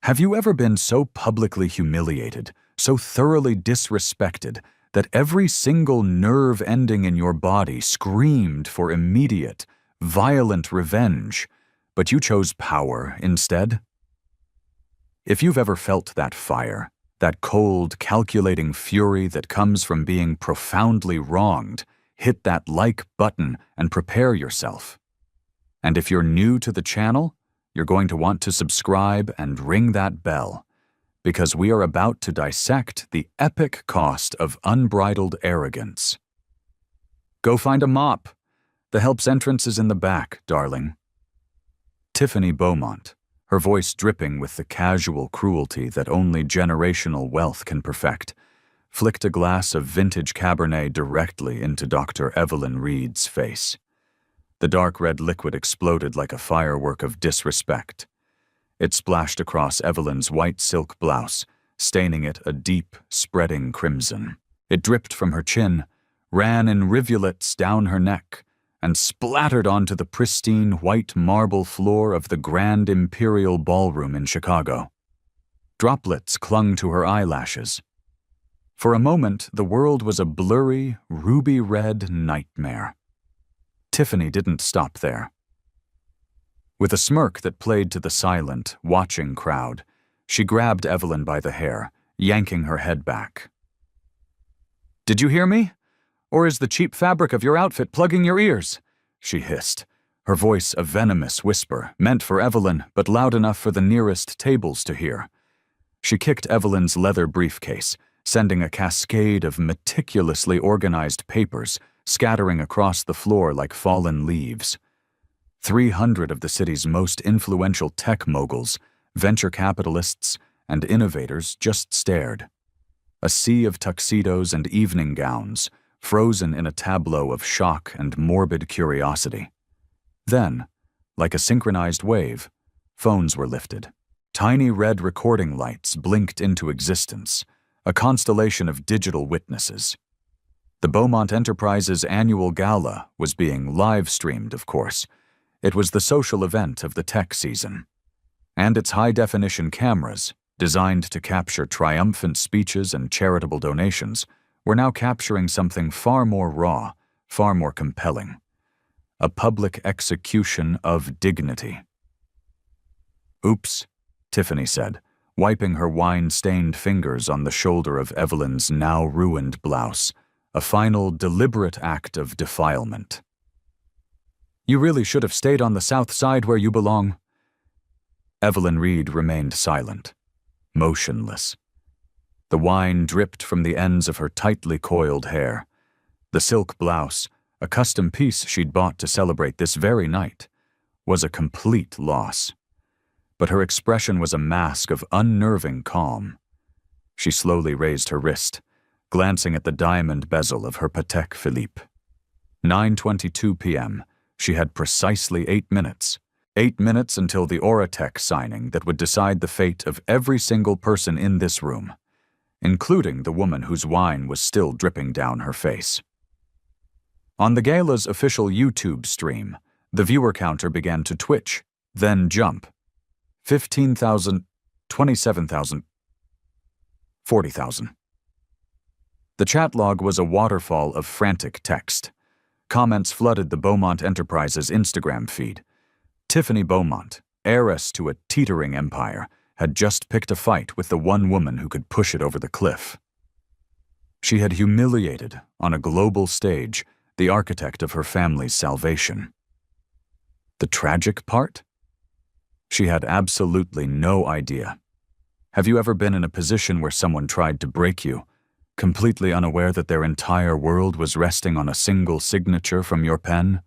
Have you ever been so publicly humiliated, so thoroughly disrespected, that every single nerve ending in your body screamed for immediate, violent revenge, but you chose power instead? If you've ever felt that fire, that cold, calculating fury that comes from being profoundly wronged, hit that like button and prepare yourself. And if you're new to the channel, you're going to want to subscribe and ring that bell, because we are about to dissect the epic cost of unbridled arrogance. Go find a mop. The help's entrance is in the back, darling. Tiffany Beaumont, her voice dripping with the casual cruelty that only generational wealth can perfect, flicked a glass of vintage Cabernet directly into Dr. Evelyn Reed's face. The dark red liquid exploded like a firework of disrespect. It splashed across Evelyn's white silk blouse, staining it a deep, spreading crimson. It dripped from her chin, ran in rivulets down her neck, and splattered onto the pristine white marble floor of the Grand Imperial Ballroom in Chicago. Droplets clung to her eyelashes. For a moment, the world was a blurry, ruby-red nightmare. Tiffany didn't stop there. With a smirk that played to the silent, watching crowd, she grabbed Evelyn by the hair, yanking her head back. "Did you hear me? Or is the cheap fabric of your outfit plugging your ears?" she hissed, her voice a venomous whisper, meant for Evelyn but loud enough for the nearest tables to hear. She kicked Evelyn's leather briefcase, sending a cascade of meticulously organized papers scattering across the floor like fallen leaves. 300 of the city's most influential tech moguls, venture capitalists, and innovators just stared. A sea of tuxedos and evening gowns, frozen in a tableau of shock and morbid curiosity. Then, like a synchronized wave, phones were lifted. Tiny red recording lights blinked into existence, a constellation of digital witnesses. The Beaumont Enterprises' annual gala was being live-streamed, of course. It was the social event of the tech season. And its high-definition cameras, designed to capture triumphant speeches and charitable donations, were now capturing something far more raw, far more compelling. A public execution of dignity. "Oops," Tiffany said, wiping her wine-stained fingers on the shoulder of Evelyn's now-ruined blouse, a final, deliberate act of defilement. "You really should have stayed on the south side where you belong." Evelyn Reed remained silent, motionless. The wine dripped from the ends of her tightly coiled hair. The silk blouse, a custom piece she'd bought to celebrate this very night, was a complete loss. But her expression was a mask of unnerving calm. She slowly raised her wrist, glancing at the diamond bezel of her Patek Philippe. 9:22 p.m. She had precisely 8 minutes. 8 minutes until the Oratech signing that would decide the fate of every single person in this room, including the woman whose wine was still dripping down her face. On the Gala's official YouTube stream, the viewer counter began to twitch, then jump. 15,000, 27,000, 40,000. The chat log was a waterfall of frantic text. Comments flooded the Beaumont Enterprises Instagram feed. Tiffany Beaumont, heiress to a teetering empire, had just picked a fight with the one woman who could push it over the cliff. She had humiliated, on a global stage, the architect of her family's salvation. The tragic part? She had absolutely no idea. Have you ever been in a position where someone tried to break you, completely unaware that their entire world was resting on a single signature from your pen?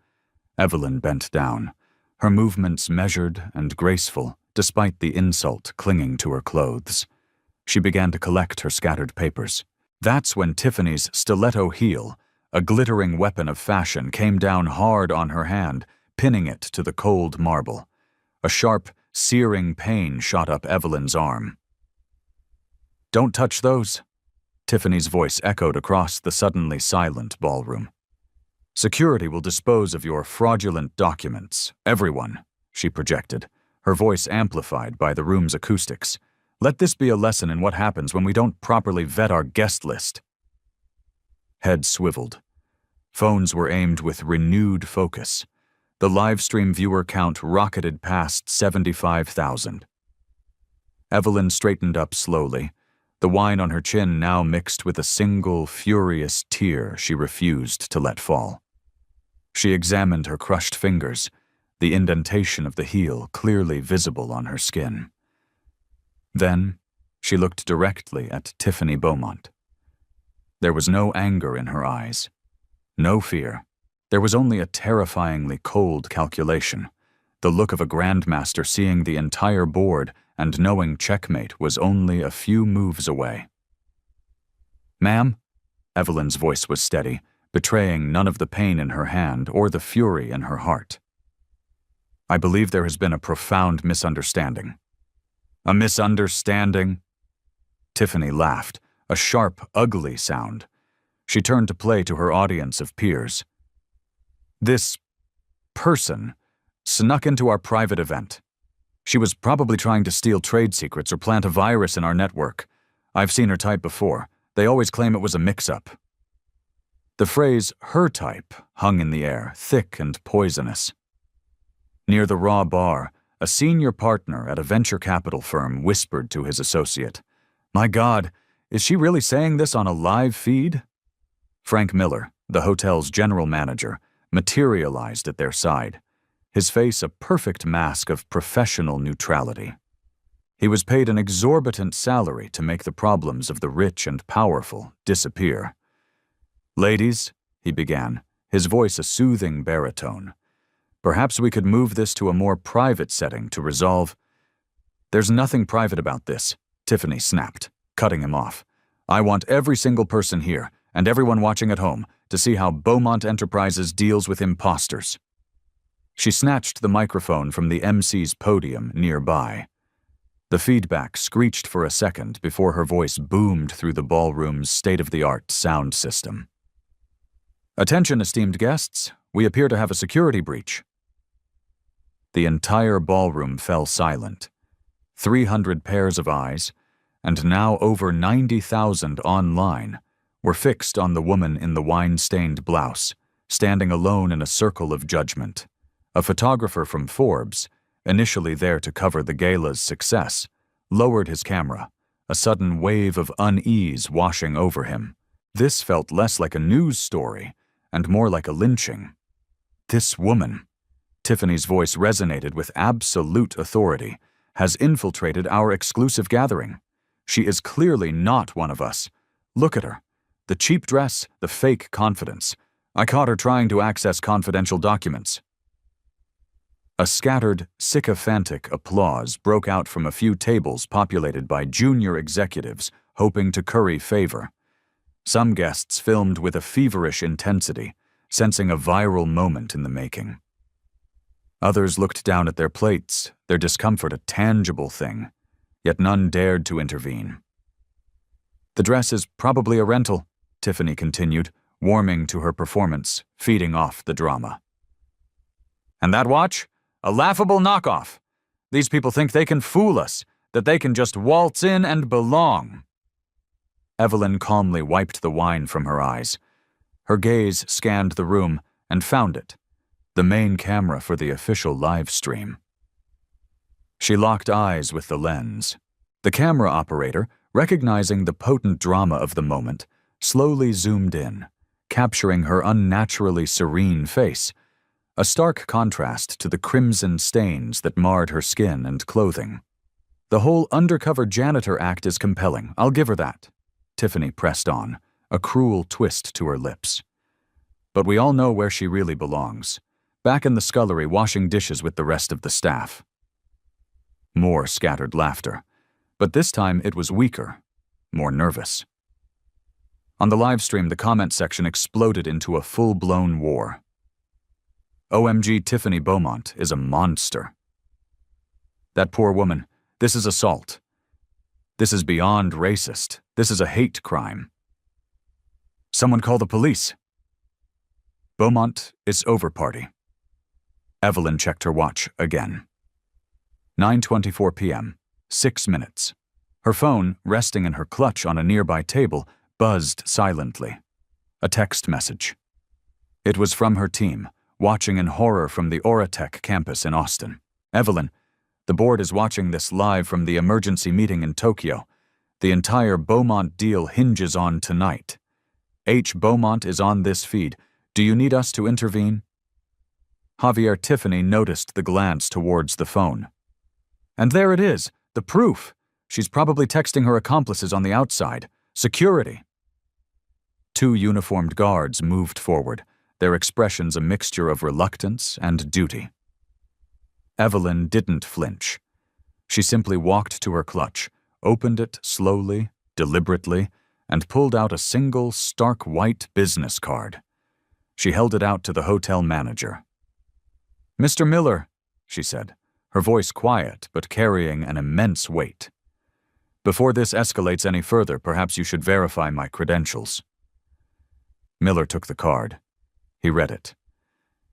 Evelyn bent down, her movements measured and graceful, despite the insult clinging to her clothes. She began to collect her scattered papers. That's when Tiffany's stiletto heel, a glittering weapon of fashion, came down hard on her hand, pinning it to the cold marble. A sharp, searing pain shot up Evelyn's arm. "Don't touch those," Tiffany's voice echoed across the suddenly silent ballroom. "Security will dispose of your fraudulent documents, everyone," she projected, her voice amplified by the room's acoustics. "Let this be a lesson in what happens when we don't properly vet our guest list." Heads swiveled. Phones were aimed with renewed focus. The livestream viewer count rocketed past 75,000. Evelyn straightened up slowly, the wine on her chin now mixed with a single furious tear she refused to let fall. She examined her crushed fingers, the indentation of the heel clearly visible on her skin. Then, she looked directly at Tiffany Beaumont. There was no anger in her eyes, no fear. There was only a terrifyingly cold calculation, the look of a grandmaster seeing the entire board and knowing checkmate was only a few moves away. "Ma'am?" Evelyn's voice was steady, betraying none of the pain in her hand or the fury in her heart. "I believe there has been a profound misunderstanding." "A misunderstanding?" Tiffany laughed, a sharp, ugly sound. She turned to play to her audience of peers. "This person snuck into our private event. She was probably trying to steal trade secrets or plant a virus in our network. I've seen her type before. They always claim it was a mix-up." The phrase, "her type," hung in the air, thick and poisonous. Near the raw bar, a senior partner at a venture capital firm whispered to his associate, "My God, is she really saying this on a live feed?" Frank Miller, the hotel's general manager, materialized at their side, his face a perfect mask of professional neutrality. He was paid an exorbitant salary to make the problems of the rich and powerful disappear. "Ladies," he began, his voice a soothing baritone, "perhaps we could move this to a more private setting to resolve—" "There's nothing private about this," Tiffany snapped, cutting him off. "I want every single person here, and everyone watching at home, to see how Beaumont Enterprises deals with imposters." She snatched the microphone from the MC's podium nearby. The feedback screeched for a second before her voice boomed through the ballroom's state-of-the-art sound system. "Attention, esteemed guests. We appear to have a security breach." The entire ballroom fell silent. 300 pairs of eyes, and now over 90,000 online, were fixed on the woman in the wine-stained blouse, standing alone in a circle of judgment. A photographer from Forbes, initially there to cover the gala's success, lowered his camera, a sudden wave of unease washing over him. This felt less like a news story and more like a lynching. "This woman," Tiffany's voice resonated with absolute authority, "has infiltrated our exclusive gathering. She is clearly not one of us. Look at her. The cheap dress, the fake confidence. I caught her trying to access confidential documents." A scattered, sycophantic applause broke out from a few tables populated by junior executives hoping to curry favor. Some guests filmed with a feverish intensity, sensing a viral moment in the making. Others looked down at their plates, their discomfort a tangible thing, yet none dared to intervene. "The dress is probably a rental," Tiffany continued, warming to her performance, feeding off the drama. "And that watch? A laughable knockoff. These people think they can fool us, that they can just waltz in and belong." Evelyn calmly wiped the wine from her eyes. Her gaze scanned the room and found it, the main camera for the official live stream. She locked eyes with the lens. The camera operator, recognizing the potent drama of the moment, slowly zoomed in, capturing her unnaturally serene face, a stark contrast to the crimson stains that marred her skin and clothing. "The whole undercover janitor act is compelling, I'll give her that," Tiffany pressed on, a cruel twist to her lips. "But we all know where she really belongs, back in the scullery washing dishes with the rest of the staff." More scattered laughter, but this time it was weaker, more nervous. On the live stream, the comment section exploded into a full-blown war. "OMG, Tiffany Beaumont is a monster. That poor woman, this is assault. This is beyond racist. This is a hate crime. Someone call the police." "Beaumont, it's over, party." Evelyn checked her watch again. 9:24 p.m. 6 minutes. Her phone, resting in her clutch on a nearby table, buzzed silently. A text message. It was from her team, watching in horror from the Oratech campus in Austin. Evelyn, the board is watching this live from the emergency meeting in Tokyo. The entire Beaumont deal hinges on tonight. H. Beaumont is on this feed. Do you need us to intervene? Javier Tiffany noticed the glance towards the phone. And there it is, the proof. She's probably texting her accomplices on the outside. Security. 2 uniformed guards moved forward, their expressions a mixture of reluctance and duty. Evelyn didn't flinch. She simply walked to her clutch, opened it slowly, deliberately, and pulled out a single, stark white business card. She held it out to the hotel manager. "Mr. Miller," she said, her voice quiet but carrying an immense weight. "Before this escalates any further, perhaps you should verify my credentials." Miller took the card. He read it.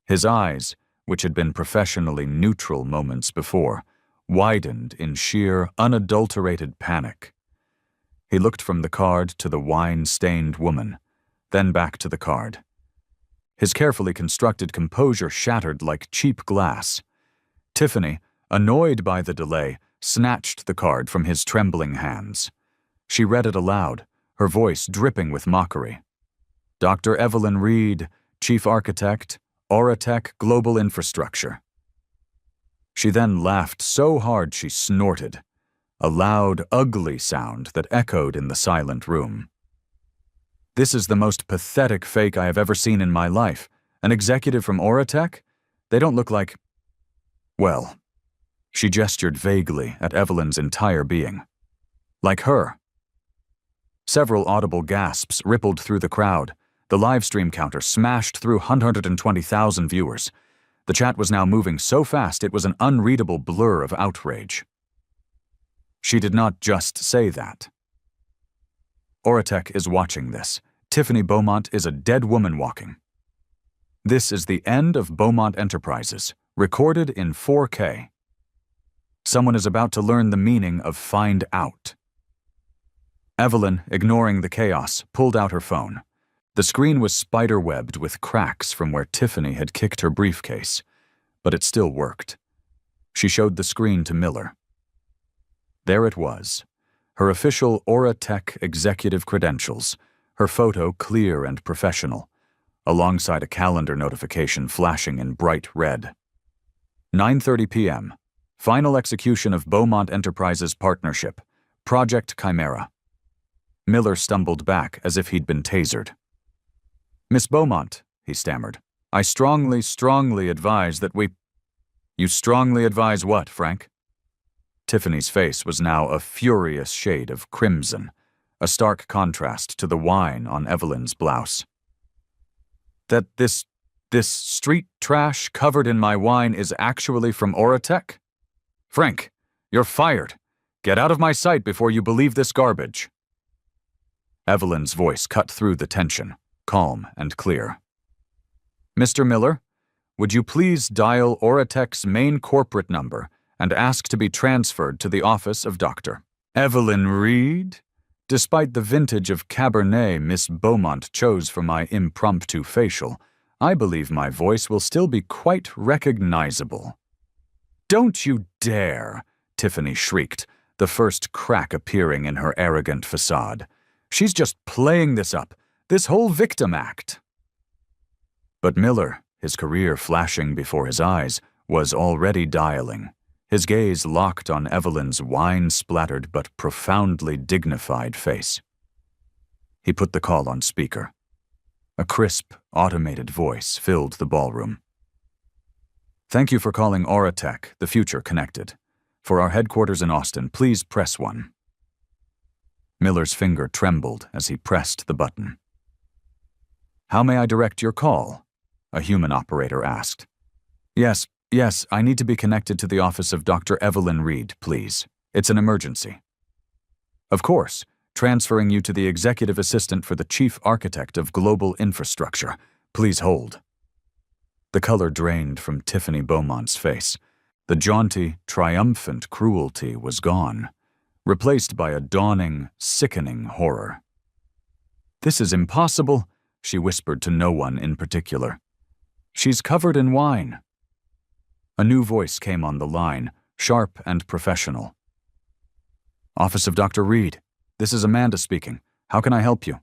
His eyes, which had been professionally neutral moments before, widened in sheer, unadulterated panic. He looked from the card to the wine-stained woman, then back to the card. His carefully constructed composure shattered like cheap glass. Tiffany, annoyed by the delay, snatched the card from his trembling hands. She read it aloud, her voice dripping with mockery. "Dr. Evelyn Reed, Chief Architect, Oratech Global Infrastructure." She then laughed so hard she snorted, a loud, ugly sound that echoed in the silent room. "This is the most pathetic fake I have ever seen in my life. An executive from Oratech? They don't look like... well..." She gestured vaguely at Evelyn's entire being. "Like her." Several audible gasps rippled through the crowd. The live stream counter smashed through 120,000 viewers. The chat was now moving so fast it was an unreadable blur of outrage. She did not just say that. Oratech is watching this. Tiffany Beaumont is a dead woman walking. This is the end of Beaumont Enterprises, recorded in 4K. Someone is about to learn the meaning of find out. Evelyn, ignoring the chaos, pulled out her phone. The screen was spider-webbed with cracks from where Tiffany had kicked her briefcase, but it still worked. She showed the screen to Miller. There it was, her official Oratech executive credentials, her photo clear and professional, alongside a calendar notification flashing in bright red. 9:30 p.m. Final execution of Beaumont Enterprises partnership, Project Chimera. Miller stumbled back as if he'd been tasered. "Miss Beaumont," he stammered, "I strongly advise that we..." "You strongly advise what, Frank?" Tiffany's face was now a furious shade of crimson, a stark contrast to the wine on Evelyn's blouse. "That this street trash covered in my wine is actually from Oratech? Frank, you're fired. Get out of my sight before you believe this garbage." Evelyn's voice cut through the tension, calm and clear. "Mr. Miller, would you please dial Oratech's main corporate number and ask to be transferred to the office of Dr. Evelyn Reed? Despite the vintage of Cabernet Miss Beaumont chose for my impromptu facial, I believe my voice will still be quite recognizable." "Don't you dare!" Tiffany shrieked, the first crack appearing in her arrogant facade. "She's just playing this up, this whole victim act." But Miller, his career flashing before his eyes, was already dialing, his gaze locked on Evelyn's wine-splattered but profoundly dignified face. He put the call on speaker. A crisp, automated voice filled the ballroom. "Thank you for calling Oratech, the future connected. For our headquarters in Austin, please press 1. Miller's finger trembled as he pressed the button. "How may I direct your call?" a human operator asked. Yes, I need to be connected to the office of Dr. Evelyn Reed, please. It's an emergency." "Of course, transferring you to the executive assistant for the chief architect of global infrastructure. Please hold." The color drained from Tiffany Beaumont's face. The jaunty, triumphant cruelty was gone, replaced by a dawning, sickening horror. "This is impossible," she whispered to no one in particular. "She's covered in wine." A new voice came on the line, sharp and professional. "Office of Dr. Reed. This is Amanda speaking. How can I help you?"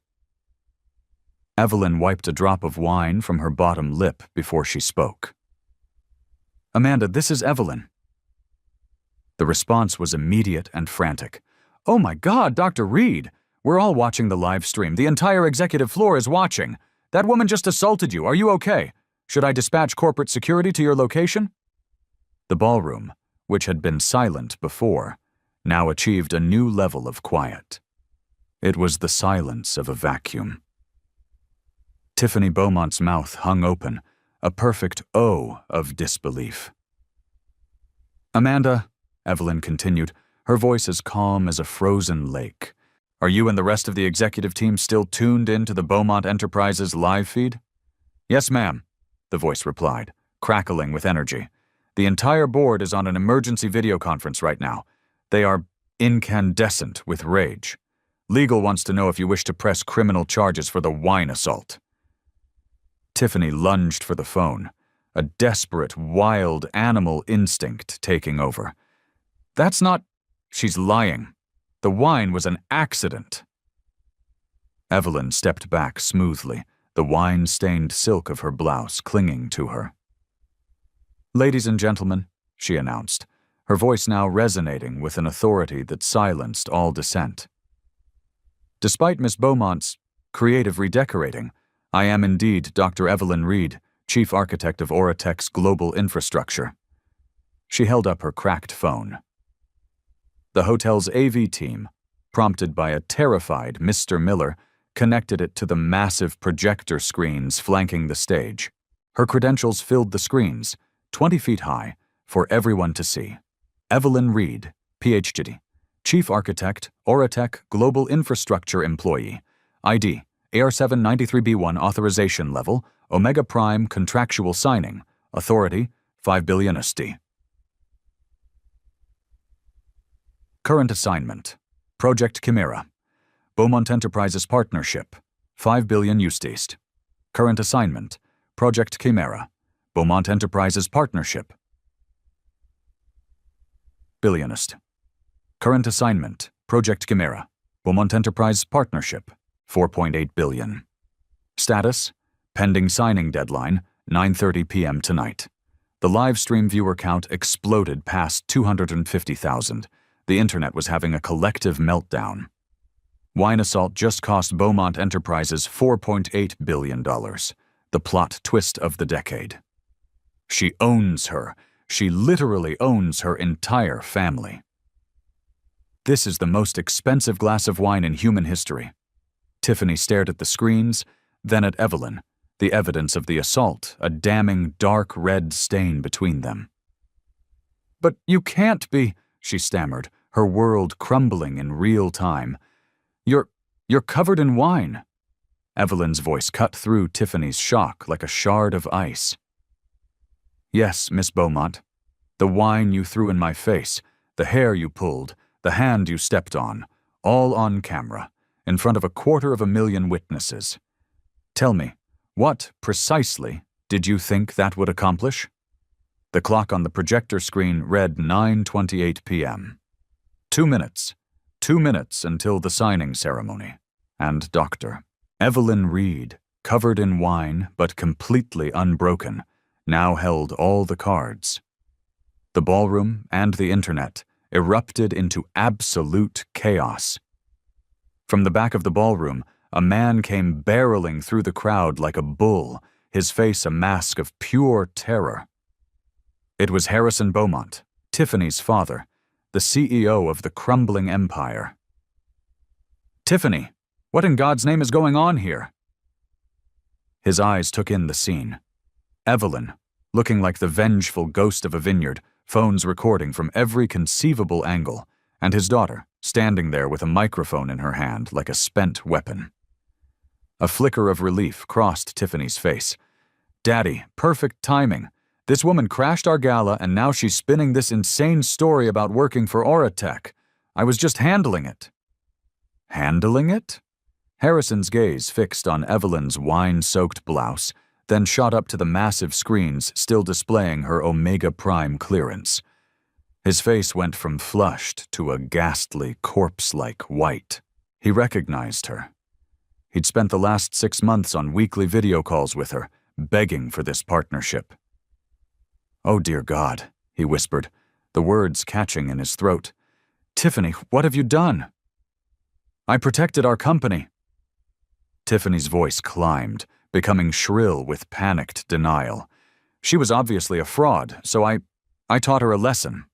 Evelyn wiped a drop of wine from her bottom lip before she spoke. "Amanda, this is Evelyn." The response was immediate and frantic. "Oh my God, Dr. Reed! We're all watching the live stream. The entire executive floor is watching. That woman just assaulted you. Are you okay? Should I dispatch corporate security to your location?" The ballroom, which had been silent before, now achieved a new level of quiet. It was the silence of a vacuum. Tiffany Beaumont's mouth hung open, a perfect O of disbelief. "Amanda," Evelyn continued, her voice as calm as a frozen lake, "are you and the rest of the executive team still tuned in to the Beaumont Enterprises live feed?" "Yes, ma'am," the voice replied, crackling with energy. "The entire board is on an emergency video conference right now. They are incandescent with rage. Legal wants to know if you wish to press criminal charges for the wine assault." Tiffany lunged for the phone, a desperate, wild animal instinct taking over. "That's not—" "She's lying. The wine was an accident." Evelyn stepped back smoothly, the wine-stained silk of her blouse clinging to her. "Ladies and gentlemen," she announced, her voice now resonating with an authority that silenced all dissent. "Despite Miss Beaumont's creative redecorating, I am indeed Dr. Evelyn Reed, Chief Architect of Oratech's global infrastructure." She held up her cracked phone. The hotel's AV team, prompted by a terrified Mr. Miller, connected it to the massive projector screens flanking the stage. Her credentials filled the screens, 20 feet high, for everyone to see. Evelyn Reed, PhD, Chief Architect, Oratech Global Infrastructure Employee, ID, AR793B1 Authorization Level, Omega Prime Contractual Signing, Authority, 5 billion USD. Current Assignment, Project Chimera, Beaumont Enterprises Partnership, 5 billion USD. Current Assignment, Project Chimera, Beaumont Enterprises Partnership, billionist. Current Assignment, Project Chimera, Beaumont Enterprise Partnership, 4.8 billion. Status, pending signing deadline, 9:30 p.m. tonight. The live stream viewer count exploded past 250,000. The internet was having a collective meltdown. Wine assault just cost Beaumont Enterprises $4.8 billion, the plot twist of the decade. She owns her. She literally owns her entire family. This is the most expensive glass of wine in human history. Tiffany stared at the screens, then at Evelyn, the evidence of the assault, a damning dark red stain between them. "But you can't be," she stammered, her world crumbling in real time. You're covered in wine." Evelyn's voice cut through Tiffany's shock like a shard of ice. "Yes, Miss Beaumont. The wine you threw in my face, the hair you pulled, the hand you stepped on, all on camera, in front of 250,000 witnesses. Tell me, what, precisely, did you think that would accomplish?" The clock on the projector screen read 9:28 p.m. 2 minutes. 2 minutes until the signing ceremony. And Dr. Evelyn Reed, covered in wine but completely unbroken, now held all the cards. The ballroom and the internet erupted into absolute chaos. From the back of the ballroom, a man came barreling through the crowd like a bull, his face a mask of pure terror. It was Harrison Beaumont, Tiffany's father, the CEO of the crumbling empire. "Tiffany, what in God's name is going on here?" His eyes took in the scene. Evelyn, looking like the vengeful ghost of a vineyard, phones recording from every conceivable angle, and his daughter, standing there with a microphone in her hand like a spent weapon. A flicker of relief crossed Tiffany's face. "Daddy, perfect timing. This woman crashed our gala, and now she's spinning this insane story about working for Auratech. I was just handling it." "Handling it?" Harrison's gaze fixed on Evelyn's wine-soaked blouse, then shot up to the massive screens still displaying her Omega Prime clearance. His face went from flushed to a ghastly, corpse-like white. He recognized her. He'd spent the last 6 months on weekly video calls with her, begging for this partnership. "Oh, dear God," he whispered, the words catching in his throat. "Tiffany, what have you done?" "I protected our company." Tiffany's voice climbed, becoming shrill with panicked denial. "She was obviously a fraud, so I taught her a lesson."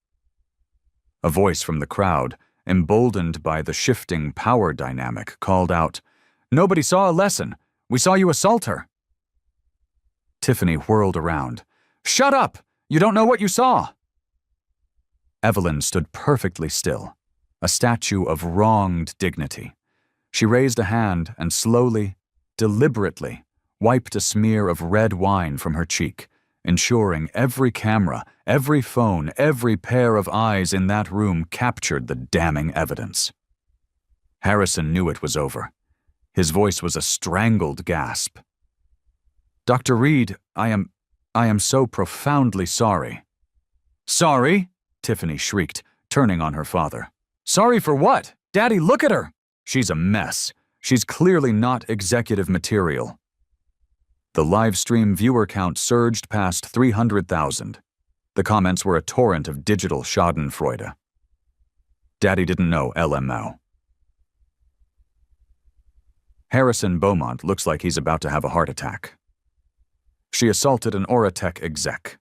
A voice from the crowd, emboldened by the shifting power dynamic, called out, "Nobody saw a lesson. We saw you assault her." Tiffany whirled around. "Shut up! You don't know what you saw!" Evelyn stood perfectly still, a statue of wronged dignity. She raised a hand and slowly, deliberately, wiped a smear of red wine from her cheek, ensuring every camera, every phone, every pair of eyes in that room captured the damning evidence. Harrison knew it was over. His voice was a strangled gasp. "Dr. Reed, I am so profoundly sorry." "Sorry?" Tiffany shrieked, turning on her father. "Sorry for what? Daddy, look at her! She's a mess. She's clearly not executive material." The live stream viewer count surged past 300,000. The comments were a torrent of digital schadenfreude. Daddy didn't know LMO. Harrison Beaumont looks like he's about to have a heart attack. She assaulted an Auratech exec.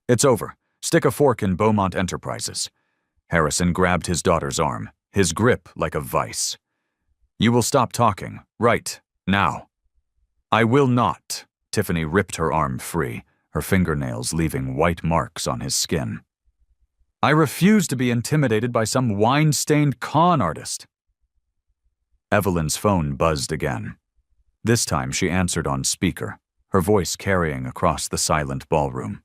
"It's over. Stick a fork in Beaumont Enterprises." Harrison grabbed his daughter's arm, his grip like a vice. "You will stop talking, right, now." "I will not." Tiffany ripped her arm free, her fingernails leaving white marks on his skin. "I refuse to be intimidated by some wine-stained con artist." Evelyn's phone buzzed again. This time she answered on speaker, her voice carrying across the silent ballroom.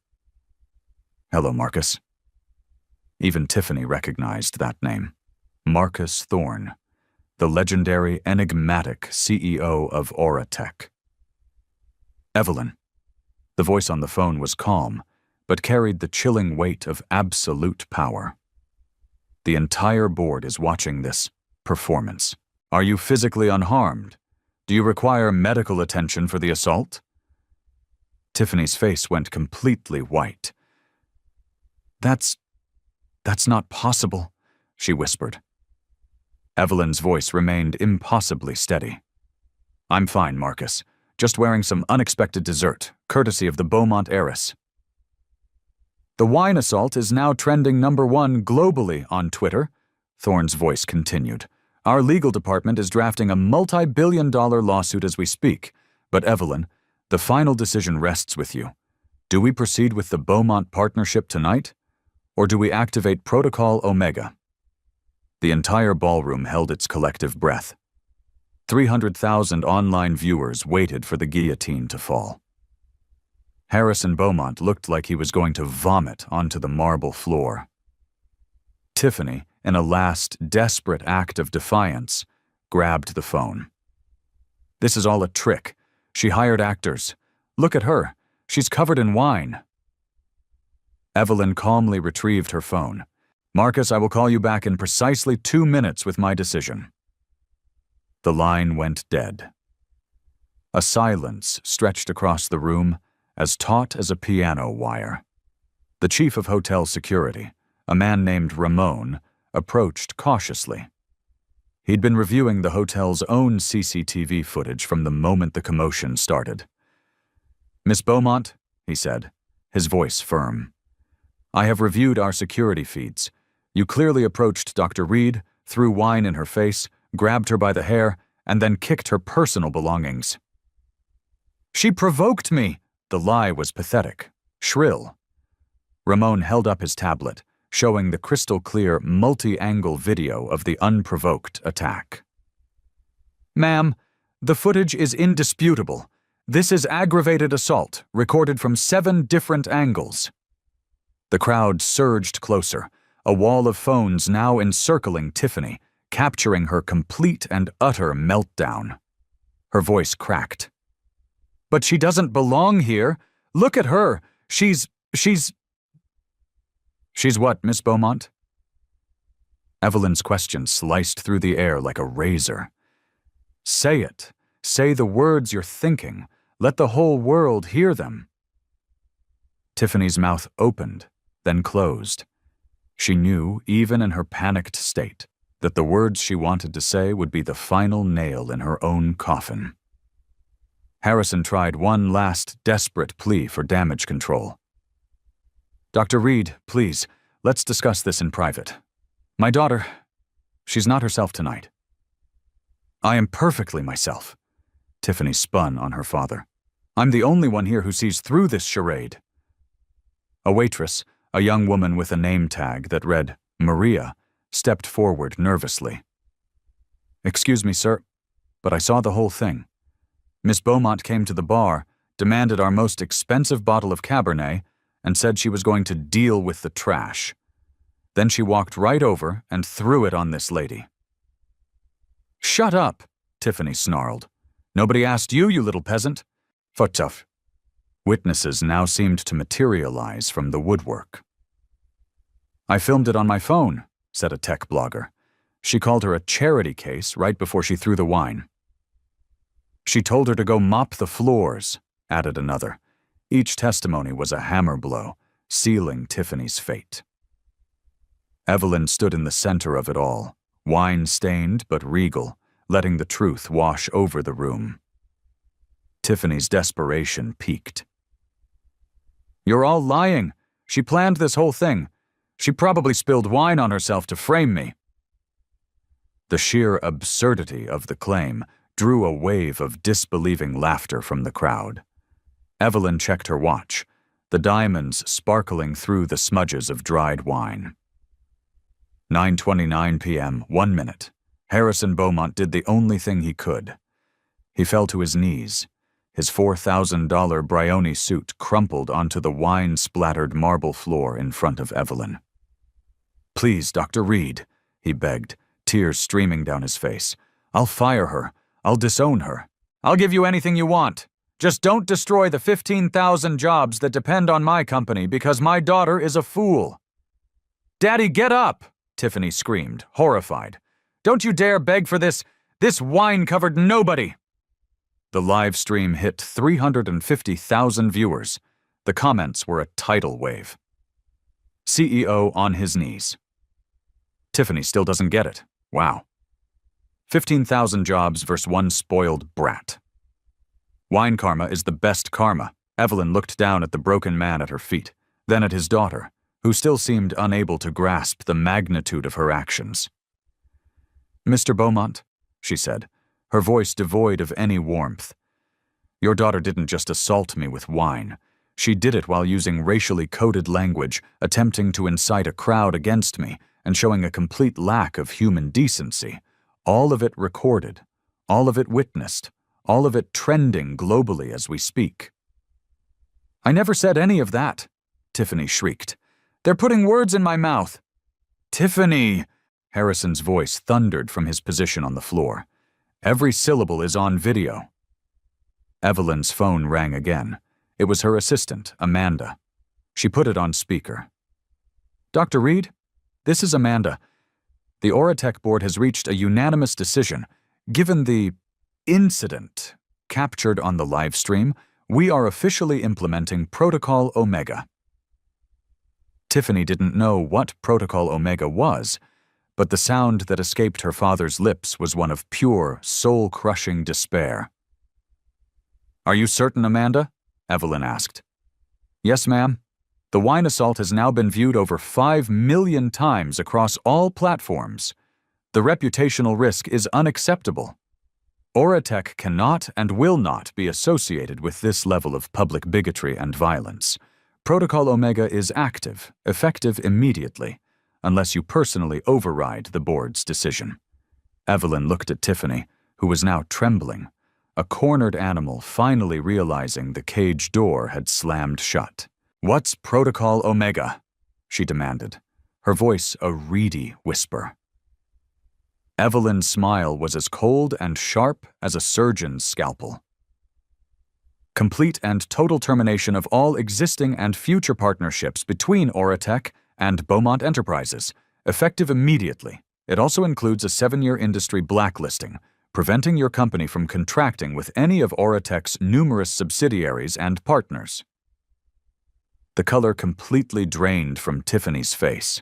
"Hello, Marcus." Even Tiffany recognized that name. Marcus Thorne, the legendary, enigmatic CEO of Auratech. "Evelyn." The voice on the phone was calm, but carried the chilling weight of absolute power. "The entire board is watching this performance. Are you physically unharmed? Do you require medical attention for the assault?" Tiffany's face went completely white. That's not possible," she whispered. Evelyn's voice remained impossibly steady. "I'm fine, Marcus. Just wearing some unexpected dessert, courtesy of the Beaumont Heiress." "The wine assault is now trending #1 globally on Twitter," Thorne's voice continued. "Our legal department is drafting a multi-billion-dollar lawsuit as we speak. But Evelyn, the final decision rests with you. Do we proceed with the Beaumont partnership tonight? Or do we activate Protocol Omega?" The entire ballroom held its collective breath. 300,000 online viewers waited for the guillotine to fall. Harrison Beaumont looked like he was going to vomit onto the marble floor. Tiffany, in a last, desperate act of defiance, grabbed the phone. "This is all a trick. She hired actors. Look at her. She's covered in wine." Evelyn calmly retrieved her phone. "Marcus, I will call you back in precisely 2 minutes with my decision." The line went dead. A silence stretched across the room, as taut as a piano wire. The chief of hotel security, a man named Ramon, approached cautiously. He'd been reviewing the hotel's own CCTV footage from the moment the commotion started. "Miss Beaumont," he said, his voice firm, "I have reviewed our security feeds. You clearly approached Dr. Reed, threw wine in her face, grabbed her by the hair, and then kicked her personal belongings." "She provoked me!" The lie was pathetic, shrill. Ramon held up his tablet, showing the crystal-clear, multi-angle video of the unprovoked attack. "Ma'am, the footage is indisputable. This is aggravated assault, recorded from 7 different angles. The crowd surged closer, a wall of phones now encircling Tiffany, capturing her complete and utter meltdown. Her voice cracked. "But she doesn't belong here. Look at her. She's what, Miss Beaumont?" Evelyn's question sliced through the air like a razor. "Say it. Say the words you're thinking. Let the whole world hear them." Tiffany's mouth opened, then closed. She knew, even in her panicked state, that the words she wanted to say would be the final nail in her own coffin. Harrison tried one last desperate plea for damage control. "Dr. Reed, please, let's discuss this in private. My daughter, she's not herself tonight." "I am perfectly myself." Tiffany spun on her father. "I'm the only one here who sees through this charade." A waitress, a young woman with a name tag that read Maria, stepped forward nervously. "Excuse me, sir, but I saw the whole thing. Miss Beaumont came to the bar, demanded our most expensive bottle of Cabernet, and said she was going to deal with the trash. Then she walked right over and threw it on this lady." "Shut up," Tiffany snarled. "Nobody asked you, you little peasant." Futtough. Witnesses now seemed to materialize from the woodwork. "I filmed it on my phone," said a tech blogger. "She called her a charity case right before she threw the wine." "She told her to go mop the floors," added another. Each testimony was a hammer blow, sealing Tiffany's fate. Evelyn stood in the center of it all, wine-stained but regal, letting the truth wash over the room. Tiffany's desperation peaked. "You're all lying. She planned this whole thing. She probably spilled wine on herself to frame me." The sheer absurdity of the claim drew a wave of disbelieving laughter from the crowd. Evelyn checked her watch, the diamonds sparkling through the smudges of dried wine. 9:29 p.m., 1 minute. Harrison Beaumont did the only thing he could. He fell to his knees. His $4,000 Brioni suit crumpled onto the wine-splattered marble floor in front of Evelyn. "Please, Dr. Reed," he begged, tears streaming down his face. "I'll fire her. I'll disown her. I'll give you anything you want. Just don't destroy the 15,000 jobs that depend on my company because my daughter is a fool." "Daddy, get up!" Tiffany screamed, horrified. "Don't you dare beg for this wine-covered nobody!" The live stream hit 350,000 viewers. The comments were a tidal wave. CEO on his knees. Tiffany still doesn't get it. Wow. 15,000 jobs versus one spoiled brat. Wine karma is the best karma. Evelyn looked down at the broken man at her feet, then at his daughter, who still seemed unable to grasp the magnitude of her actions. "Mr. Beaumont," she said, her voice devoid of any warmth, "your daughter didn't just assault me with wine. She did it while using racially coded language, attempting to incite a crowd against me, and showing a complete lack of human decency. All of it recorded, all of it witnessed, all of it trending globally as we speak." "I never said any of that," Tiffany shrieked. "They're putting words in my mouth." "Tiffany!" Harrison's voice thundered from his position on the floor. "Every syllable is on video." Evelyn's phone rang again. It was her assistant, Amanda. She put it on speaker. "Dr. Reed, this is Amanda. The Oratech board has reached a unanimous decision. Given the incident captured on the live stream, we are officially implementing Protocol Omega." Tiffany didn't know what Protocol Omega was, but the sound that escaped her father's lips was one of pure, soul-crushing despair. "Are you certain, Amanda?" Evelyn asked. "Yes, ma'am. The wine assault has now been viewed over 5 million times across all platforms. The reputational risk is unacceptable. Oratech cannot and will not be associated with this level of public bigotry and violence. Protocol Omega is active, effective immediately, unless you personally override the board's decision." Evelyn looked at Tiffany, who was now trembling. a cornered animal finally realizing the cage door had slammed shut. "What's Protocol Omega?" she demanded, her voice a reedy whisper. Evelyn's smile was as cold and sharp as a surgeon's scalpel. "Complete and total termination of all existing and future partnerships between Oratech and Beaumont Enterprises, effective immediately. It also includes a 7-year industry blacklisting, preventing your company from contracting with any of Oratech's numerous subsidiaries and partners." The color completely drained from Tiffany's face.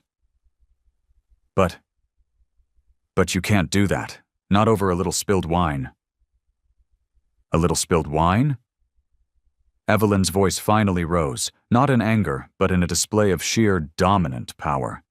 But you can't do that. Not over a little spilled wine." "A little spilled wine?" Evelyn's voice finally rose, not in anger, but in a display of sheer dominant power.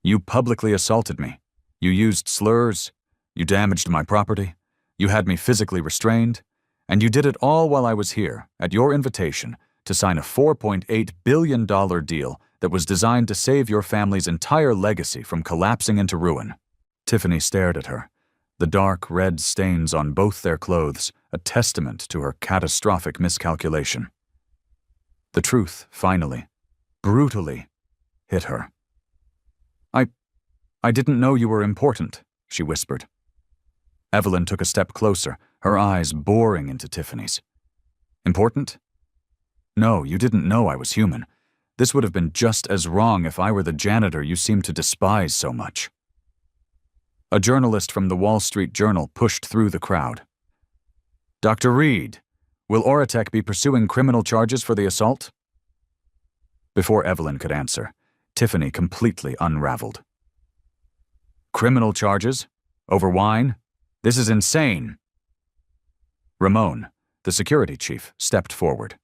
"You publicly assaulted me. You used slurs. You damaged my property. You had me physically restrained. And you did it all while I was here, at your invitation, to sign a $4.8 billion deal that was designed to save your family's entire legacy from collapsing into ruin." Tiffany stared at her, the dark red stains on both their clothes a testament to her catastrophic miscalculation. The truth, finally, brutally, hit her. I didn't know you were important," she whispered. Evelyn took a step closer, her eyes boring into Tiffany's. "Important? No, you didn't know I was human. This would have been just as wrong if I were the janitor you seem to despise so much." A journalist from the Wall Street Journal pushed through the crowd. "Dr. Reed, will Oratech be pursuing criminal charges for the assault?" Before Evelyn could answer, Tiffany completely unraveled. "Criminal charges? Over wine? This is insane." Ramon, the security chief, stepped forward.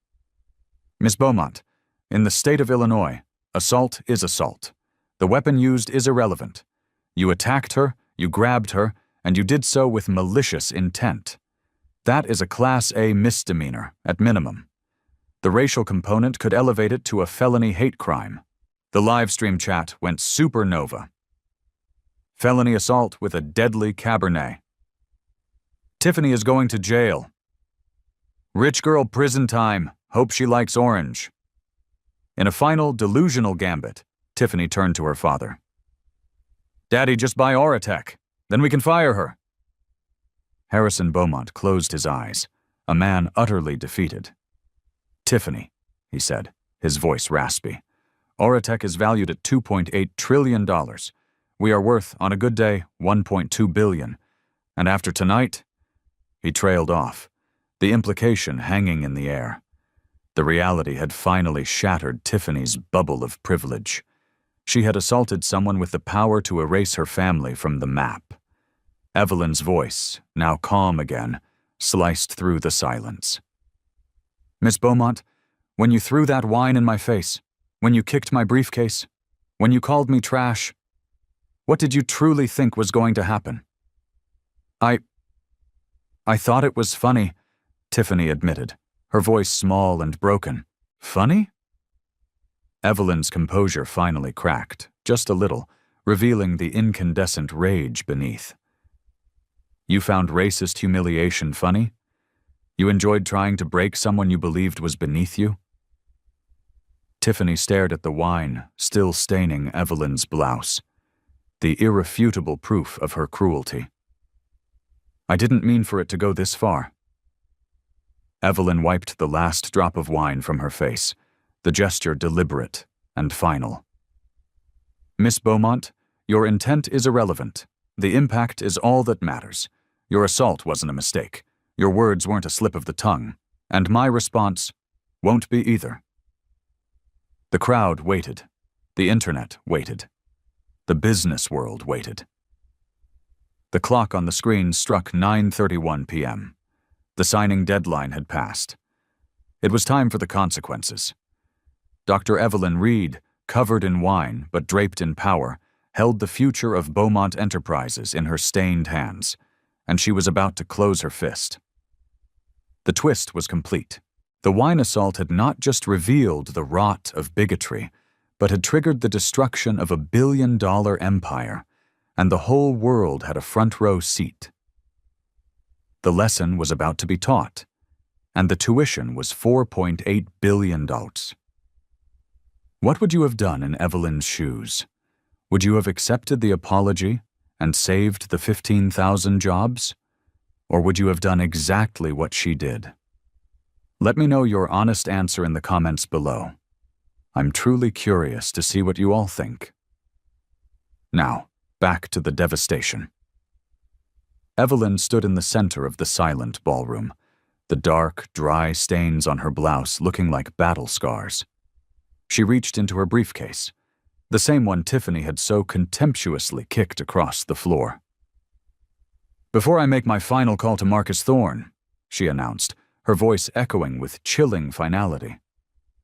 "Miss Beaumont, in the state of Illinois, assault is assault. The weapon used is irrelevant. You attacked her, you grabbed her, and you did so with malicious intent. That is a Class A misdemeanor, at minimum. The racial component could elevate it to a felony hate crime." The live stream chat went supernova. "Felony assault with a deadly Cabernet. Tiffany is going to jail. Rich girl prison time, hope she likes orange." In a final delusional gambit, Tiffany turned to her father. "Daddy, just buy Oratech, then we can fire her." Harrison Beaumont closed his eyes, a man utterly defeated. "Tiffany," he said, his voice raspy, "Oratech is valued at $2.8 trillion. We are worth, on a good day, $1.2 billion. And after tonight—" He trailed off, the implication hanging in the air. The reality had finally shattered Tiffany's bubble of privilege. She had assaulted someone with the power to erase her family from the map. Evelyn's voice, now calm again, sliced through the silence. "Miss Beaumont, when you threw that wine in my face, when you kicked my briefcase, when you called me trash, what did you truly think was going to happen?" I thought it was funny," Tiffany admitted, her voice small and broken. "Funny?" Evelyn's composure finally cracked, just a little, revealing the incandescent rage beneath. "You found racist humiliation funny? You enjoyed trying to break someone you believed was beneath you?" Tiffany stared at the wine, still staining Evelyn's blouse, the irrefutable proof of her cruelty. "I didn't mean for it to go this far." Evelyn wiped the last drop of wine from her face, the gesture deliberate and final. "Miss Beaumont, your intent is irrelevant. The impact is all that matters. Your assault wasn't a mistake. Your words weren't a slip of the tongue. And my response won't be either." The crowd waited. The internet waited. The business world waited. The clock on the screen struck 9:31 p.m. The signing deadline had passed. It was time for the consequences. Dr. Evelyn Reed, covered in wine but draped in power, held the future of Beaumont Enterprises in her stained hands, and she was about to close her fist. The twist was complete. The wine assault had not just revealed the rot of bigotry, but had triggered the destruction of a billion-dollar empire, and the whole world had a front-row seat. The lesson was about to be taught, and the tuition was $4.8 billion. What would you have done in Evelyn's shoes? Would you have accepted the apology and saved the 15,000 jobs? Or would you have done exactly what she did? Let me know your honest answer in the comments below. I'm truly curious to see what you all think. Now, back to the devastation. Evelyn stood in the center of the silent ballroom, the dark, dry stains on her blouse looking like battle scars. She reached into her briefcase, the same one Tiffany had so contemptuously kicked across the floor. "Before I make my final call to Marcus Thorne," she announced, her voice echoing with chilling finality,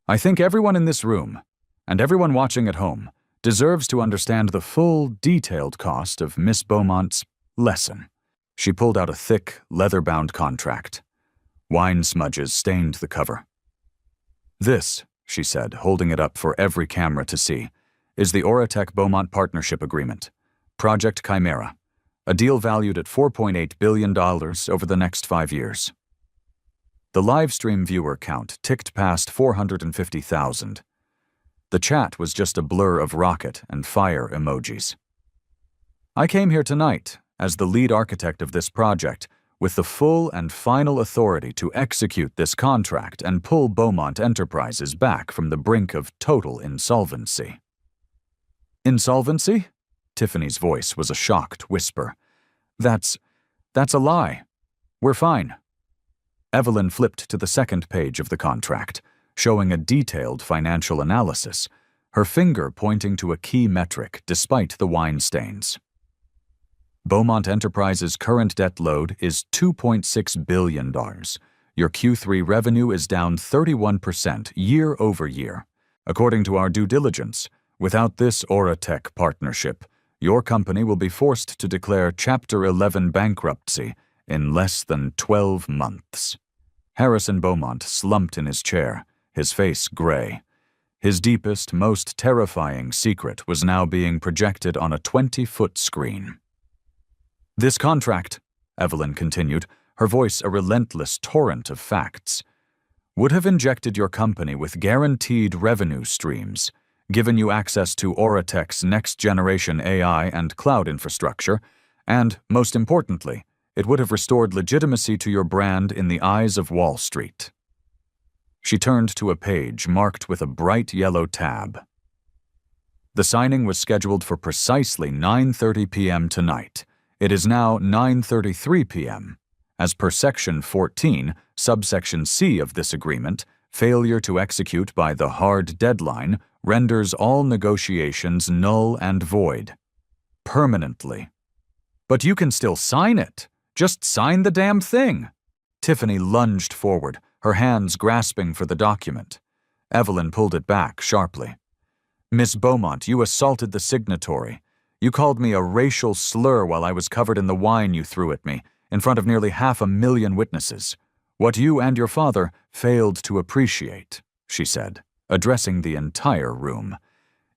"I think everyone in this room, and everyone watching at home, deserves to understand the full, detailed cost of Miss Beaumont's lesson." She pulled out a thick, leather-bound contract. Wine smudges stained the cover. "This," she said, holding it up for every camera to see, "is the Oratech-Beaumont Partnership Agreement, Project Chimera, a deal valued at $4.8 billion over the next 5 years. The livestream viewer count ticked past 450,000. The chat was just a blur of rocket and fire emojis. "I came here tonight, as the lead architect of this project, with the full and final authority to execute this contract and pull Beaumont Enterprises back from the brink of total insolvency." "Insolvency?" Tiffany's voice was a shocked whisper. That's a lie. We're fine." Evelyn flipped to the second page of the contract, showing a detailed financial analysis, her finger pointing to a key metric despite the wine stains. "Beaumont Enterprises' current debt load is $2.6 billion. Your Q3 revenue is down 31% year over year. According to our due diligence, without this Oratech partnership, your company will be forced to declare Chapter 11 bankruptcy in less than 12 months. Harrison Beaumont slumped in his chair, his face gray. His deepest, most terrifying secret was now being projected on a 20-foot screen. "This contract," Evelyn continued, her voice a relentless torrent of facts, "would have injected your company with guaranteed revenue streams, given you access to Oratech's next-generation AI and cloud infrastructure, and, most importantly, it would have restored legitimacy to your brand in the eyes of Wall Street." She turned to a page marked with a bright yellow tab. "The signing was scheduled for precisely 9:30 p.m. tonight. It is now 9:33 p.m. As per Section 14, subsection C of this agreement, failure to execute by the hard deadline renders all negotiations null and void. Permanently." "But you can still sign it. Just sign the damn thing." Tiffany lunged forward, her hands grasping for the document. Evelyn pulled it back sharply. "Miss Beaumont, you assaulted the signatory. You called me a racial slur while I was covered in the wine you threw at me, in front of nearly 500,000 witnesses. What you and your father failed to appreciate," she said, addressing the entire room,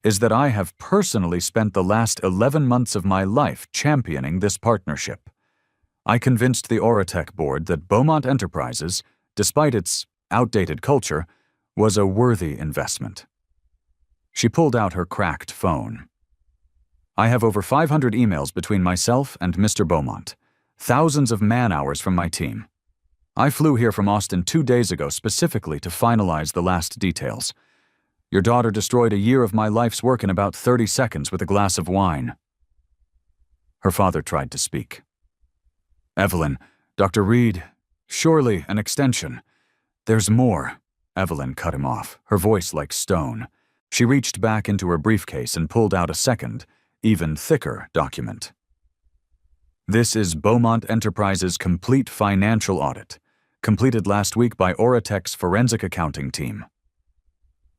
"is that I have personally spent the last 11 months of my life championing this partnership. I convinced the Oratech board that Beaumont Enterprises, despite its outdated culture, was a worthy investment." She pulled out her cracked phone. "I have over 500 emails between myself and Mr. Beaumont, thousands of man-hours from my team. I flew here from Austin 2 days ago specifically to finalize the last details. Your daughter destroyed a year of my life's work in about 30 seconds with a glass of wine." Her father tried to speak. "Evelyn, Dr. Reed, surely an extension. There's more." Evelyn cut him off, her voice like stone. She reached back into her briefcase and pulled out a second, even thicker document. "This is Beaumont Enterprises' complete financial audit, completed last week by Oratech's forensic accounting team."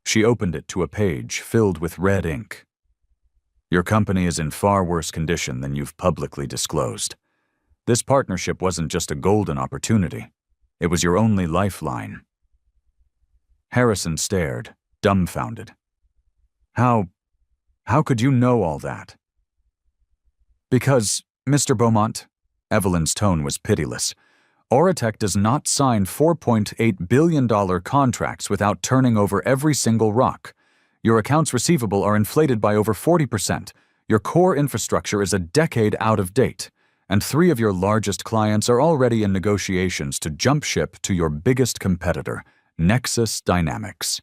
She opened it to a page filled with red ink. "Your company is in far worse condition than you've publicly disclosed. This partnership wasn't just a golden opportunity. It was your only lifeline." Harrison stared, dumbfounded. How could you know all that?" "Because, Mr. Beaumont," Evelyn's tone was pitiless, Oratech does not sign $4.8 billion contracts without turning over every single rock. Your accounts receivable are inflated by over 40%. Your core infrastructure is a decade out of date. And 3 of your largest clients are already in negotiations to jump ship to your biggest competitor, Nexus Dynamics.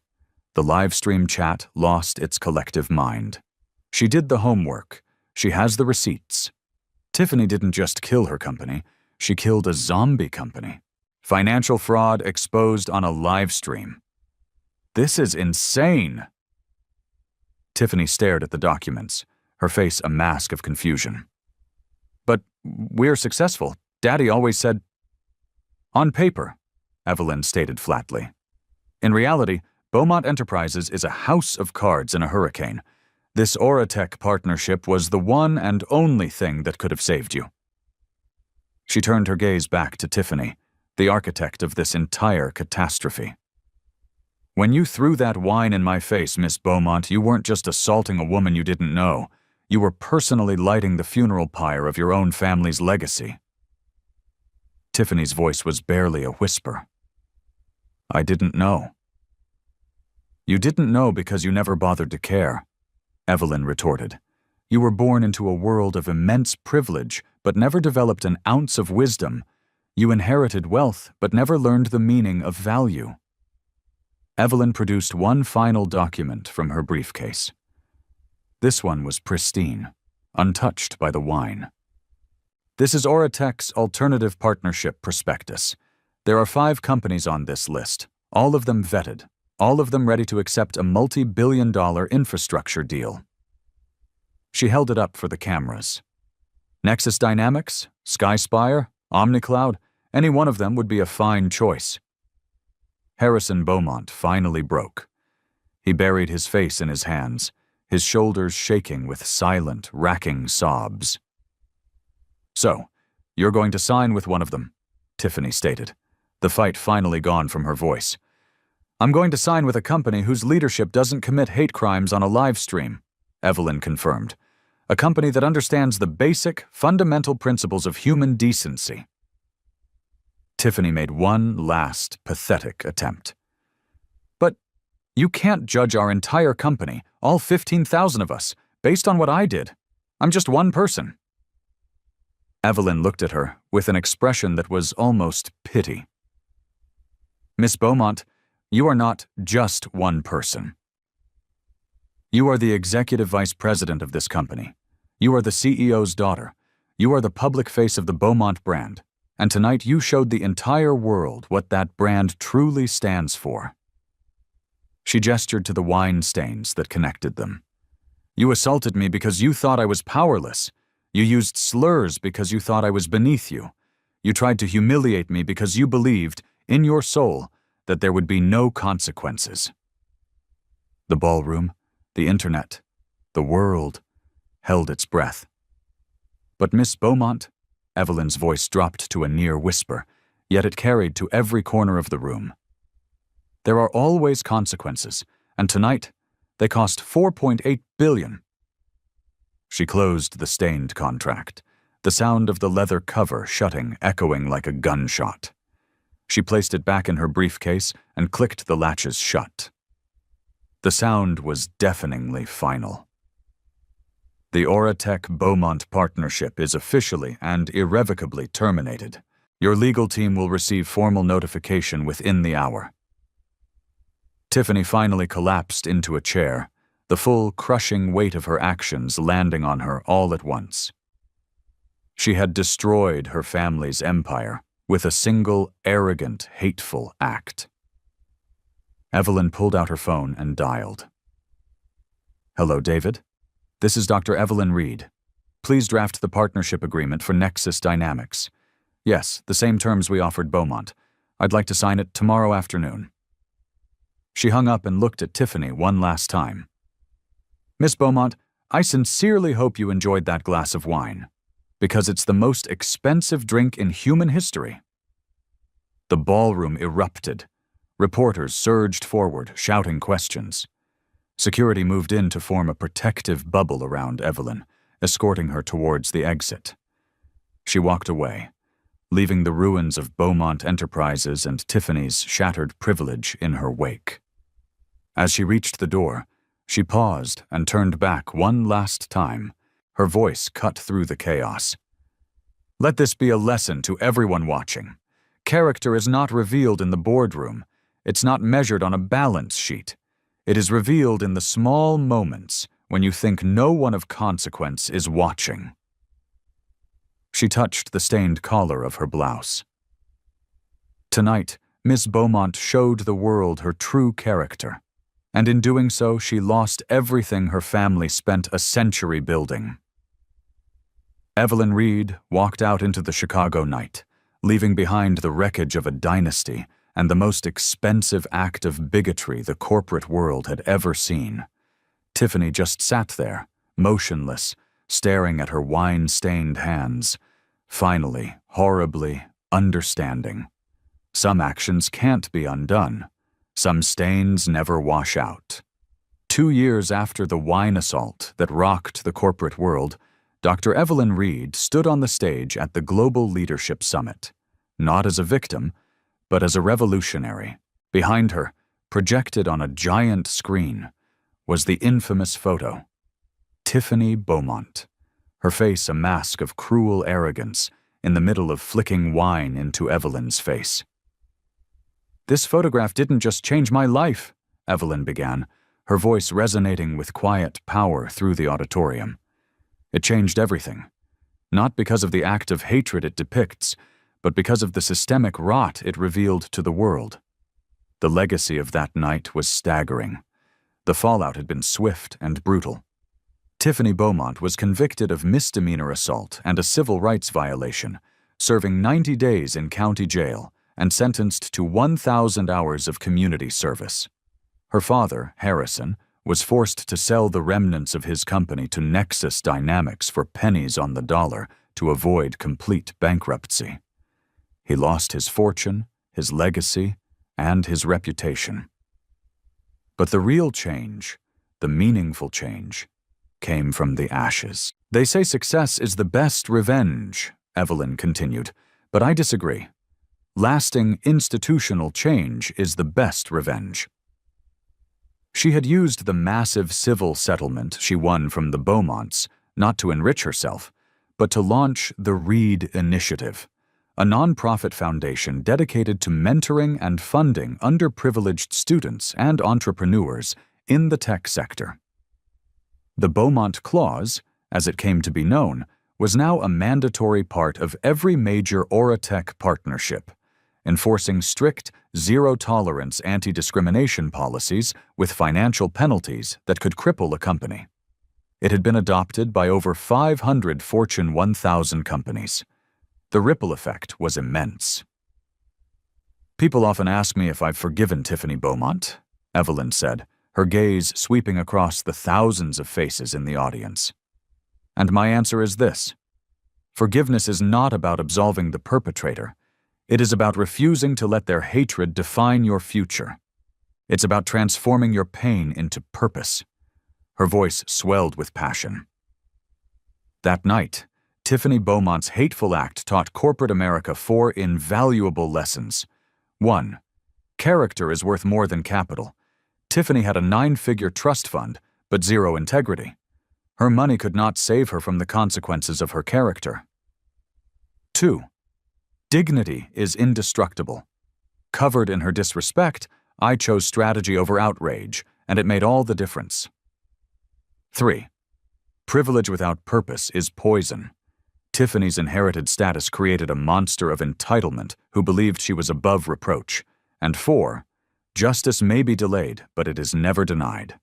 The live stream chat lost its collective mind. She did the homework. She has the receipts. Tiffany didn't just kill her company, she killed a zombie company. Financial fraud exposed on a live stream. This is insane. Tiffany stared at the documents, her face a mask of confusion. But we're successful. Daddy always said. On paper, Evelyn stated flatly. In reality, Beaumont Enterprises is a house of cards in a hurricane. This Oratech partnership was the one and only thing that could have saved you. She turned her gaze back to Tiffany, the architect of this entire catastrophe. When you threw that wine in my face, Miss Beaumont, you weren't just assaulting a woman you didn't know. You were personally lighting the funeral pyre of your own family's legacy. Tiffany's voice was barely a whisper. I didn't know. You didn't know because you never bothered to care, Evelyn retorted. You were born into a world of immense privilege, but never developed an ounce of wisdom. You inherited wealth, but never learned the meaning of value. Evelyn produced one final document from her briefcase. This one was pristine, untouched by the wine. This is Oratech's Alternative Partnership Prospectus. There are 5 companies on this list, all of them vetted, all of them ready to accept a multi-billion-dollar infrastructure deal. She held it up for the cameras. Nexus Dynamics, SkySpire, OmniCloud, any one of them would be a fine choice. Harrison Beaumont finally broke. He buried his face in his hands, his shoulders shaking with silent, racking sobs. So, you're going to sign with one of them, Tiffany stated, the fight finally gone from her voice. I'm going to sign with a company whose leadership doesn't commit hate crimes on a live stream, Evelyn confirmed. A company that understands the basic, fundamental principles of human decency. Tiffany made one last, pathetic attempt. But you can't judge our entire company, all 15,000 of us, based on what I did. I'm just one person. Evelyn looked at her with an expression that was almost pity. Miss Beaumont, you are not just one person. You are the executive vice president of this company. You are the CEO's daughter. You are the public face of the Beaumont brand. And tonight you showed the entire world what that brand truly stands for. She gestured to the wine stains that connected them. You assaulted me because you thought I was powerless. You used slurs because you thought I was beneath you. You tried to humiliate me because you believed, in your soul, that there would be no consequences. The ballroom, the internet, the world held its breath. But Miss Beaumont, Evelyn's voice dropped to a near whisper, yet it carried to every corner of the room. There are always consequences, and tonight they cost $4.8 billion. She closed the stained contract, the sound of the leather cover shutting echoing like a gunshot. She placed it back in her briefcase and clicked the latches shut. The sound was deafeningly final. The Oratech-Beaumont partnership is officially and irrevocably terminated. Your legal team will receive formal notification within the hour. Tiffany finally collapsed into a chair, the full, crushing weight of her actions landing on her all at once. She had destroyed her family's empire with a single, arrogant, hateful act. Evelyn pulled out her phone and dialed. Hello, David. This is Dr. Evelyn Reed. Please draft the partnership agreement for Nexus Dynamics. Yes, the same terms we offered Beaumont. I'd like to sign it tomorrow afternoon. She hung up and looked at Tiffany one last time. Miss Beaumont, I sincerely hope you enjoyed that glass of wine, because it's the most expensive drink in human history. The ballroom erupted. Reporters surged forward, shouting questions. Security moved in to form a protective bubble around Evelyn, escorting her towards the exit. She walked away, leaving the ruins of Beaumont Enterprises and Tiffany's shattered privilege in her wake. As she reached the door, she paused and turned back one last time, her voice cut through the chaos. Let this be a lesson to everyone watching. Character is not revealed in the boardroom. It's not measured on a balance sheet. It is revealed in the small moments when you think no one of consequence is watching. She touched the stained collar of her blouse. Tonight, Miss Beaumont showed the world her true character, and in doing so, she lost everything her family spent a century building. Evelyn Reed walked out into the Chicago night, leaving behind the wreckage of a dynasty and the most expensive act of bigotry the corporate world had ever seen. Tiffany just sat there, motionless, staring at her wine-stained hands, finally, horribly, understanding. Some actions can't be undone. Some stains never wash out. 2 years after the wine assault that rocked the corporate world, Dr. Evelyn Reed stood on the stage at the Global Leadership Summit, not as a victim, but as a revolutionary. Behind her, projected on a giant screen, was the infamous photo. Tiffany Beaumont, her face a mask of cruel arrogance, in the middle of flicking wine into Evelyn's face. This photograph didn't just change my life, Evelyn began, her voice resonating with quiet power through the auditorium. It changed everything, not because of the act of hatred it depicts, but because of the systemic rot it revealed to the world. The legacy of that night was staggering. The fallout had been swift and brutal. Tiffany Beaumont was convicted of misdemeanor assault and a civil rights violation, serving 90 days in county jail and sentenced to 1,000 hours of community service. Her father, Heiress, was forced to sell the remnants of his company to Nexus Dynamics for pennies on the dollar to avoid complete bankruptcy. He lost his fortune, his legacy, and his reputation. But the real change, the meaningful change, came from the ashes. They say success is the best revenge, Evelyn continued, but I disagree. Lasting institutional change is the best revenge. She had used the massive civil settlement she won from the Beaumonts not to enrich herself, but to launch the Reed Initiative, a nonprofit foundation dedicated to mentoring and funding underprivileged students and entrepreneurs in the tech sector. The Beaumont Clause, as it came to be known, was now a mandatory part of every major Oratech partnership, enforcing strict, zero-tolerance anti-discrimination policies with financial penalties that could cripple a company. It had been adopted by over 500 Fortune 1000 companies. The ripple effect was immense. People often ask me if I've forgiven Tiffany Beaumont, Evelyn said, her gaze sweeping across the thousands of faces in the audience. And my answer is this: forgiveness is not about absolving the perpetrator. It is about refusing to let their hatred define your future. It's about transforming your pain into purpose. Her voice swelled with passion. That night, Tiffany Beaumont's hateful act taught corporate America 4 invaluable lessons. 1. Character is worth more than capital. Tiffany had a 9-figure trust fund, but zero integrity. Her money could not save her from the consequences of her character. 2. Dignity is indestructible. Covered in her disrespect, I chose strategy over outrage, and it made all the difference. 3. Privilege without purpose is poison. Tiffany's inherited status created a monster of entitlement who believed she was above reproach. And 4. Justice may be delayed, but it is never denied.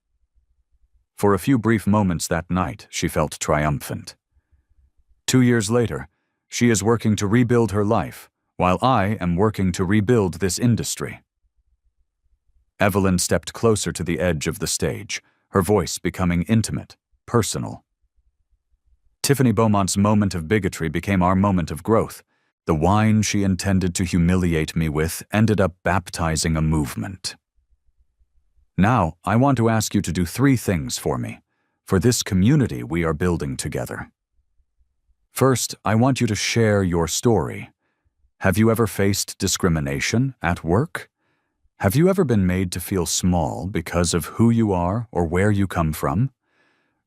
For a few brief moments that night, she felt triumphant. 2 years later, she is working to rebuild her life, while I am working to rebuild this industry. Evelyn stepped closer to the edge of the stage, her voice becoming intimate, personal. Tiffany Beaumont's moment of bigotry became our moment of growth. The wine she intended to humiliate me with ended up baptizing a movement. Now, I want to ask you to do 3 things for me, for this community we are building together. First, I want you to share your story. Have you ever faced discrimination at work? Have you ever been made to feel small because of who you are or where you come from?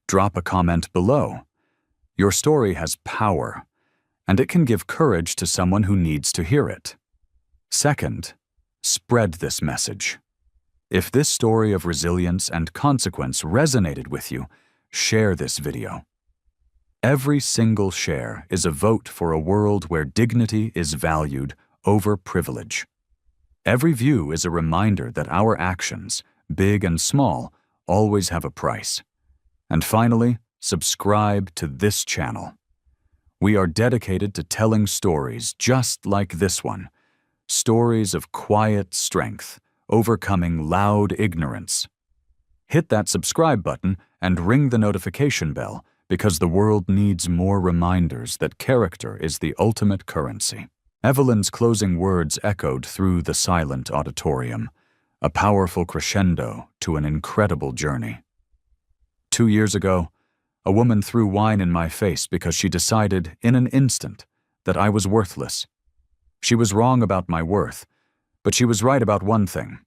Drop a comment below. Your story has power, and it can give courage to someone who needs to hear it. Second, spread this message. If this story of resilience and consequence resonated with you, share this video. Every single share is a vote for a world where dignity is valued over privilege. Every view is a reminder that our actions, big and small, always have a price. And finally, subscribe to this channel. We are dedicated to telling stories just like this one, stories of quiet strength, overcoming loud ignorance. Hit that subscribe button and ring the notification bell, because the world needs more reminders that character is the ultimate currency. Evelyn's closing words echoed through the silent auditorium, a powerful crescendo to an incredible journey. 2 years ago, a woman threw wine in my face because she decided, in an instant, that I was worthless. She was wrong about my worth, but she was right about one thing.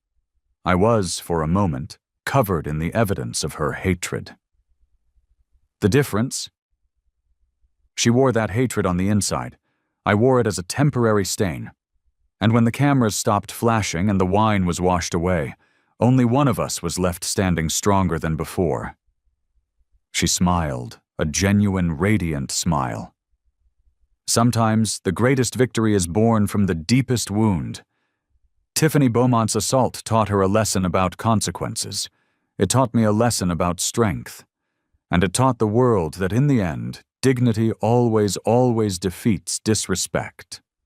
I was, for a moment, covered in the evidence of her hatred. The difference? She wore that hatred on the inside. I wore it as a temporary stain. And when the cameras stopped flashing and the wine was washed away, only one of us was left standing stronger than before. She smiled, a genuine, radiant smile. Sometimes the greatest victory is born from the deepest wound. Tiffany Beaumont's assault taught her a lesson about consequences. It taught me a lesson about strength. And it taught the world that in the end, dignity always defeats disrespect.